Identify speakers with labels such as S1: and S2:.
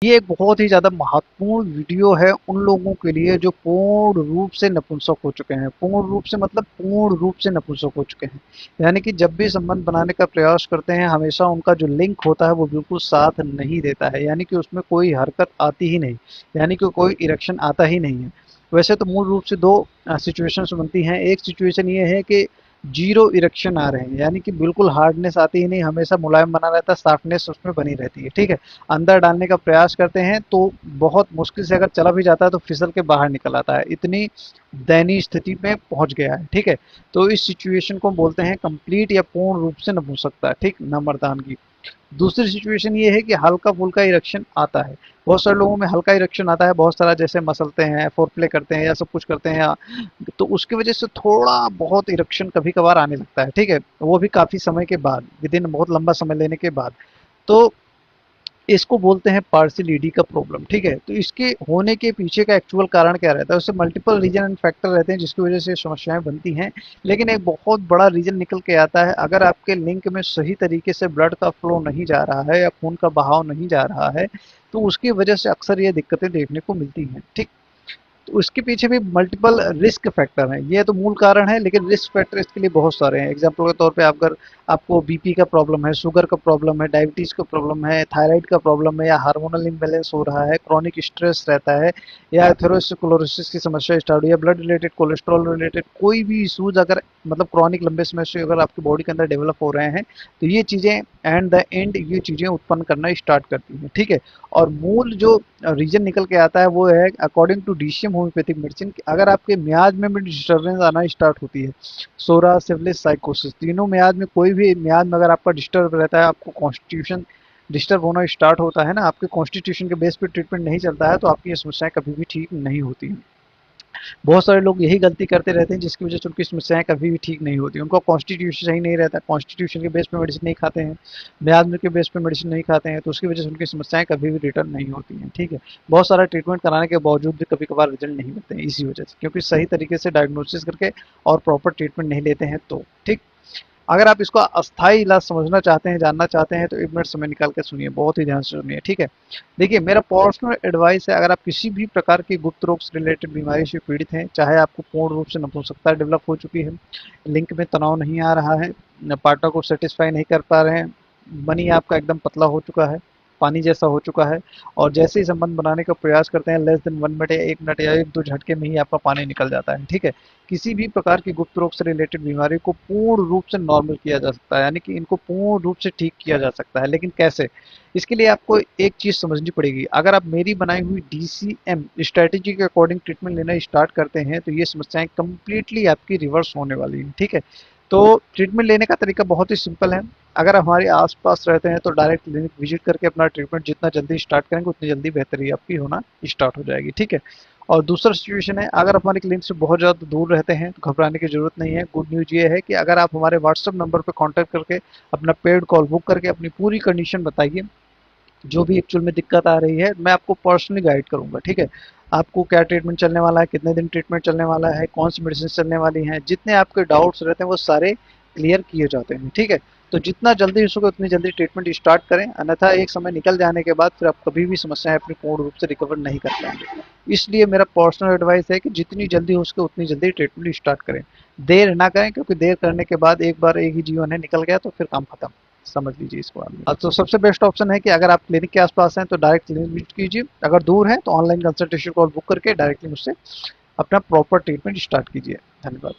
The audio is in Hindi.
S1: ये एक बहुत ही ज़्यादा महत्वपूर्ण वीडियो है उन लोगों के लिए जो पूर्ण रूप से नपुंसक हो चुके हैं। पूर्ण रूप से मतलब पूर्ण रूप से नपुंसक हो चुके हैं। यानी कि जब भी संबंध बनाने का प्रयास करते हैं हमेशा उनका जो लिंक होता है वो बिल्कुल साथ नहीं देता है, यानी कि उसमें कोई हरकत आती ही नहीं, यानी कि कोई इरेक्शन आता ही नहीं है। वैसे तो मूल रूप से दो सिचुएशंस बनती हैं। एक सिचुएशन ये है कि जीरो इरेक्शन आ रहे हैं, यानी कि बिल्कुल हार्डनेस आती ही नहीं, हमेशा मुलायम बना रहता है, सॉफ्टनेस उसमें बनी रहती है। ठीक है, अंदर डालने का प्रयास करते हैं तो बहुत मुश्किल से अगर चला भी जाता है तो फिसल के बाहर निकल आता है, इतनी दयनीय स्थिति में पहुंच गया है। ठीक है, तो इस सिचुएशन को बोलते हैं कंप्लीट या पूर्ण रूप से नपुंसकता। ठीक, नम्रदान। दूसरी सिचुएशन ये है कि हल्का फुल्का इरेक्शन आता है। बहुत सारे लोगों में हल्का इरेक्शन आता है, बहुत सारा जैसे मसलते हैं, फोर प्ले करते हैं या सब कुछ करते हैं, या तो उसकी वजह से थोड़ा बहुत इरेक्शन कभी कभार आने लगता है। ठीक है, वो भी काफी समय के बाद, विद इन बहुत लंबा समय लेने के बाद। तो इसको बोलते हैं पार्शियल ईडी का प्रॉब्लम। ठीक है, तो इसके होने के पीछे का एक्चुअल कारण क्या रहता है, उससे मल्टीपल रीजन एंड फैक्टर रहते हैं जिसकी वजह से समस्याएं बनती हैं। लेकिन एक बहुत बड़ा रीजन निकल के आता है, अगर आपके लिंक में सही तरीके से ब्लड का फ्लो नहीं जा रहा है या खून का बहाव नहीं जा रहा है, तो उसकी वजह से अक्सर ये दिक्कतें देखने को मिलती हैं। ठीक, तो उसके पीछे भी मल्टीपल रिस्क फैक्टर हैं। ये तो मूल कारण है, लेकिन रिस्क फैक्टर इसके लिए बहुत सारे हैं। एग्जाम्पल के तौर पे अगर आपको बीपी का प्रॉब्लम है, शुगर का प्रॉब्लम है, डायबिटीज का प्रॉब्लम है, थायराइड का प्रॉब्लम है, या हार्मोनल इम्बैलेंस हो रहा है, क्रॉनिक स्ट्रेस रहता है, या एथेरोस्क्लेरोसिस की समस्या स्टार्ट हुई, या ब्लड रिलेटेड, कोलेस्ट्रॉल रिलेटेड कोई भी इशूज अगर मतलब क्रॉनिक लंबे समय से अगर आपकी बॉडी के अंदर डेवलप हो रहे हैं, तो ये चीज़ें एंड द एंड ये चीज़ें उत्पन्न करना स्टार्ट करती हैं। ठीक है, और मूल जो रीजन निकल के आता है वो है according to DCM homeopathic medicine, अगर आपके मियाज में भी डिस्टर्बेंस आना स्टार्ट होती है, सोरा सिफिलिस साइकोसिस, तीनों मियाज में कोई भी मियाज में अगर आपका डिस्टर्ब रहता है, आपको कॉन्स्टिट्यूशन डिस्टर्ब होना स्टार्ट होता है ना, आपके कॉन्स्टिट्यूशन के बेस पे ट्रीटमेंट नहीं चलता है, तो आपकी ये समस्याएं कभी भी ठीक नहीं होती हैं। बहुत सारे लोग यही गलती करते रहते हैं जिसकी वजह से उनकी समस्याएं कभी भी ठीक नहीं होती। उनका कॉन्स्टिट्यूशन सही नहीं रहता, कॉन्स्टिट्यूशन के बेस पे मेडिसिन नहीं खाते हैं, मियाद के बेस पे मेडिसिन नहीं खाते हैं, तो उसकी वजह से उनकी समस्याएं कभी भी रिटर्न नहीं होती हैं। ठीक है, बहुत सारा ट्रीटमेंट कराने के बावजूद भी कभी कभार रिजल्ट नहीं मिलते हैं इसी वजह से, क्योंकि सही तरीके से डायग्नोसिस करके और प्रॉपर ट्रीटमेंट नहीं लेते हैं। तो ठीक, अगर आप इसको अस्थाई इलाज समझना चाहते हैं, जानना चाहते हैं, तो 1 मिनट समय निकाल के सुनिए, बहुत ही ध्यान से सुनिए। ठीक है, देखिए मेरा पर्सनल एडवाइस है, अगर आप किसी भी प्रकार की गुप्त रोग से रिलेटेड बीमारी से पीड़ित हैं, चाहे आपको पूर्ण रूप से नपुंसकता डेवलप हो चुकी है, लिंक में तनाव नहीं आ रहा है, पार्टनर को सेटिस्फाई नहीं कर पा रहे हैं, मनी आपका एकदम पतला हो चुका है, पानी जैसा हो चुका है, और जैसे ही संबंध बनाने का प्रयास करते हैं लेस देन 1 मिनट या 1 मिनट या 1-2 झटके में ही आपका पानी निकल जाता है। ठीक है, किसी भी प्रकार की गुप्त रोग से रिलेटेड बीमारी को पूर्ण रूप से नॉर्मल किया जा सकता है, यानी कि इनको पूर्ण रूप से ठीक किया जा सकता है। लेकिन कैसे? इसके लिए आपको एक चीज समझनी पड़ेगी। अगर आप मेरी बनाई हुई डीसीएम स्ट्रेटेजी के अकॉर्डिंग ट्रीटमेंट लेना स्टार्ट करते हैं तो ये समस्याएं कंप्लीटली आपकी रिवर्स होने वाली हैं। ठीक है, तो ट्रीटमेंट लेने का तरीका बहुत ही सिंपल है। अगर हमारे आसपास रहते हैं तो डायरेक्ट क्लिनिक विजिट करके अपना ट्रीटमेंट जितना जल्दी स्टार्ट करेंगे उतनी जल्दी बेहतरी आपकी होना स्टार्ट हो जाएगी। ठीक है, और दूसरा सिचुएशन है, अगर आप हमारे क्लिनिक से बहुत ज़्यादा दूर रहते हैं तो घबराने की जरूरत नहीं है। गुड न्यूज़ ये है कि अगर आप हमारे व्हाट्सएप नंबर पर कांटेक्ट करके अपना पेड कॉल बुक करके अपनी पूरी कंडीशन बताइए, जो भी एक्चुअल में दिक्कत आ रही है, मैं आपको पर्सनली गाइड करूंगा। ठीक है, आपको क्या ट्रीटमेंट चलने वाला है, कितने दिन ट्रीटमेंट चलने वाला है, कौन सी मेडिसिन चलने वाली हैं, जितने आपके डाउट्स रहते हैं वो सारे क्लियर किए जाते हैं। ठीक है, तो जितना जल्दी हो सके उतनी जल्दी ट्रीटमेंट स्टार्ट करें, अन्यथा एक समय निकल जाने के बाद फिर आप कभी भी समस्याएं अपनी पूर्ण रूप से रिकवर नहीं कर पाएंगे। इसलिए मेरा पर्सनल एडवाइस है कि जितनी जल्दी हो सके उतनी जल्दी ट्रीटमेंट स्टार्ट करें, देर ना करें, क्योंकि देर करने के बाद एक बार एक ही जीवन है निकल गया तो फिर काम खत्म, समझ लीजिए इसको आप। तो सबसे बेस्ट ऑप्शन है कि अगर आप क्लिनिक के आसपास हैं तो डायरेक्ट क्लिनिक विजिट कीजिए, अगर दूर हैं तो ऑनलाइन कंसल्टेशन कॉल बुक करके डायरेक्टली मुझसे अपना प्रॉपर ट्रीटमेंट स्टार्ट कीजिए। धन्यवाद।